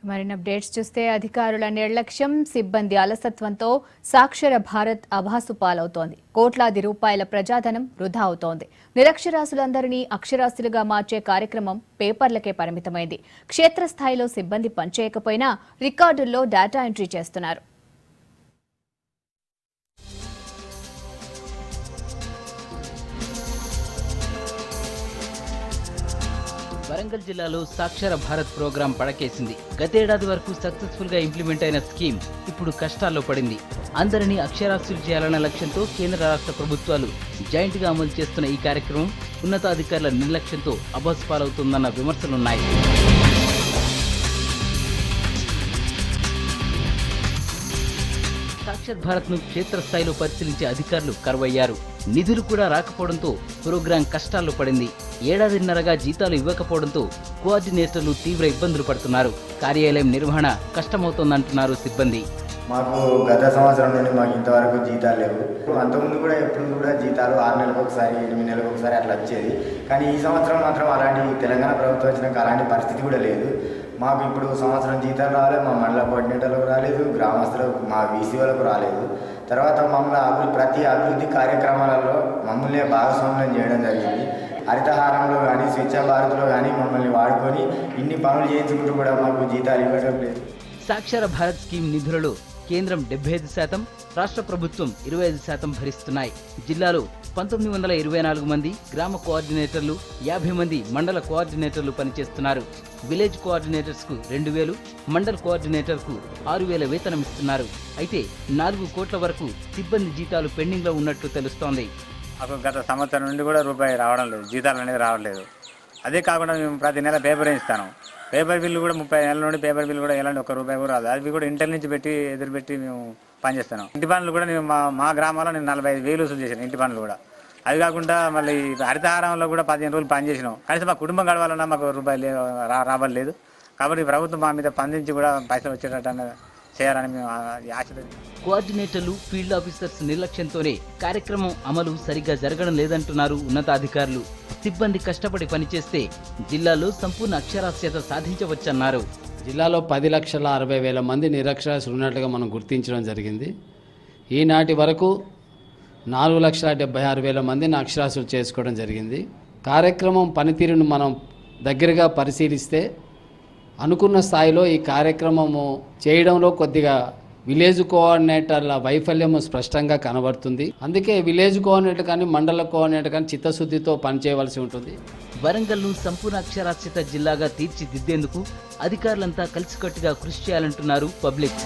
మరిన్ని అప్డేట్స్ చూస్తే అధికారుల నిర్లక్ష్యం, సిబ్బంది అలసత్వంతో సాక్షర భారత్ అభాసు పాలవుతోంది. కోట్లాది రూపాయల ప్రజాధనం వృధా అవుతోంది. నిరక్షరాస్యులందరినీ అక్షరాస్యులుగా మార్చే కార్యక్రమం పేపర్లకే పరిమితమైంది. క్షేత్రస్థాయిలో సిబ్బంది పనిచేయకపోయినా రికార్డుల్లో డేటా ఎంట్రీ చేస్తున్నారు. వరంగల్ జిల్లాలో సాక్షర భారత్ ప్రోగ్రాం పడకేసింది. గతేడాది వరకు సక్సెస్ఫుల్ గా ఇంప్లిమెంట్ అయిన స్కీమ్ ఇప్పుడు కష్టాల్లో పడింది. అందరినీ అక్షరాస్యులు చేయాలన్న లక్ష్యంతో కేంద్ర రాష్ట్ర ప్రభుత్వాలు జాయింట్ గా అమలు చేస్తున్న ఈ కార్యక్రమం ఉన్నతాధికారుల నిర్లక్ష్యంతో అభాసుపాలవుతుందన్న విమర్శలున్నాయి. సాక్షర్ భారత్ ను క్షేత్రస్థాయిలో పరిశీలించే అధికారులు కరువయ్యారు. నిధులు కూడా రాకపోవడంతో ప్రోగ్రాం కష్టాల్లో పడింది. ఏడాదిన్నరగా జీతాలు ఇవ్వకపోవడంతో కోఆర్డినేటర్లు తీవ్ర ఇబ్బందులు పడుతున్నారు. కార్యాలయం నిర్వహణ కష్టమవుతోందంటున్నారు సిబ్బంది. మాకు గత సంవత్సరం నుండి మాకు ఇంతవరకు జీతాలు లేవు. అంతకుముందు కూడా ఎప్పుడు కూడా జీతాలు 6 నెలలకు ఒకసారి 8 నెలలకు ఒకసారి అట్లా వచ్చేది. కానీ ఈ సంవత్సరం మాత్రం అలాంటి తెలంగాణ ప్రభుత్వం వచ్చినాక అలాంటి పరిస్థితి కూడా లేదు. మాకు ఇప్పుడు సంవత్సరం జీతాలు రాలేదు, మా మండల కోఆర్డినేటర్లకు రాలేదు, గ్రామస్తులకు మా వీసీ వాళ్ళకు రాలేదు. తర్వాత మమ్మల్ని ప్రతి అభివృద్ధి కార్యక్రమాలలో మమ్మల్ని భాగస్వామ్యం చేయడం జరిగింది. హరితహారంలో కానీ స్వచ్ఛ భారత్లో కానీ మమ్మల్ని వాడుకొని ఇన్ని పనులు చేయించుకుంటూ కూడా మాకు జీతాలు ఇవ్వడం లేదు. సాక్షర భారత్ స్కీమ్ నిధులలో కేంద్రం 75%, రాష్ట్ర ప్రభుత్వం 25% భరిస్తున్నాయి. జిల్లాలో 1924 మంది గ్రామ కోఆర్డినేటర్లు, 50 మంది మండల కోఆర్డినేటర్లు పనిచేస్తున్నారు. విలేజ్ కోఆర్డినేటర్స్ కు 2000, మండల్ కోఆర్డినేటర్ కు 6000 వేతనం ఇస్తున్నారు. అయితే 4 కోట్ల వరకు సిబ్బంది జీతాలు పెండింగ్ లో ఉన్నట్లు తెలుస్తోంది. గత సంవత్సరం నుండి కూడా రూపాయి రావడం లేదు, జీతాలు అనేది రావట్లేదు. అదే కాకుండా మేము ప్రతి నెల పేపర్ ఇస్తాను. పేపర్ బిల్లు కూడా 30 నెలల నుండి పేపర్ బిల్లు కూడా ఎలాంటి ₹1 కూడా రాదు. అవి కూడా ఇంటర్ నుంచి ఎదురుపెట్టి మేము పనిచేస్తున్నాం. ఇంటి పనులు కూడా నేను మా గ్రామంలో నేను 45,000 వసూలు చేశాను ఇంటి పనులు కూడా. అవి కాకుండా మళ్ళీ హరితహారంలో కూడా 15 రోజులు పనిచేసినాం. కనీసం మా కుటుంబం గడవాలన్నా మాకు ₹1 రావట్లేదు. కాబట్టి ప్రభుత్వం మా మీద స్పందించి కూడా పైసలు వచ్చేటట్టు చేయాలని మేము ఆశిస్తున్నాం. కోఆర్డినేటర్లు, ఫీల్డ్ ఆఫీసర్స్ నిర్లక్ష్యంతోనే కార్యక్రమం అమలు సరిగ్గా జరగడం లేదంటున్నారు ఉన్నతాధికారులు. సిబ్బంది కష్టపడి పనిచేస్తే జిల్లాలో సంపూర్ణ అక్షరాస్యత సాధించవచ్చన్నారు. జిల్లాలో 10,60,000 మంది నిరక్షరాస్యులు ఉన్నట్లుగా మనం గుర్తించడం జరిగింది. ఈనాటి వరకు 4,76,000 మందిని అక్షరాస్యులు చేసుకోవడం జరిగింది. కార్యక్రమం పనితీరును మనం దగ్గరగా పరిశీలిస్తే అనుకున్న స్థాయిలో ఈ కార్యక్రమము చేయడంలో కొద్దిగా విలేజ్ కోఆర్డినేటర్ల వైఫల్యము స్పష్టంగా కనబడుతుంది. అందుకే విలేజ్ కోఆర్డినేటర్ కానీ మండల కోఆర్డినేటర్ కానీ చిత్తశుద్ధితో పనిచేయవలసి ఉంటుంది. వరంగల్ను సంపూర్ణ అక్షరాస్యత జిల్లాగా తీర్చిదిద్దేందుకు అధికారులంతా కలిసికట్టుగా కృషి చేయాలంటున్నారు పబ్లిక్.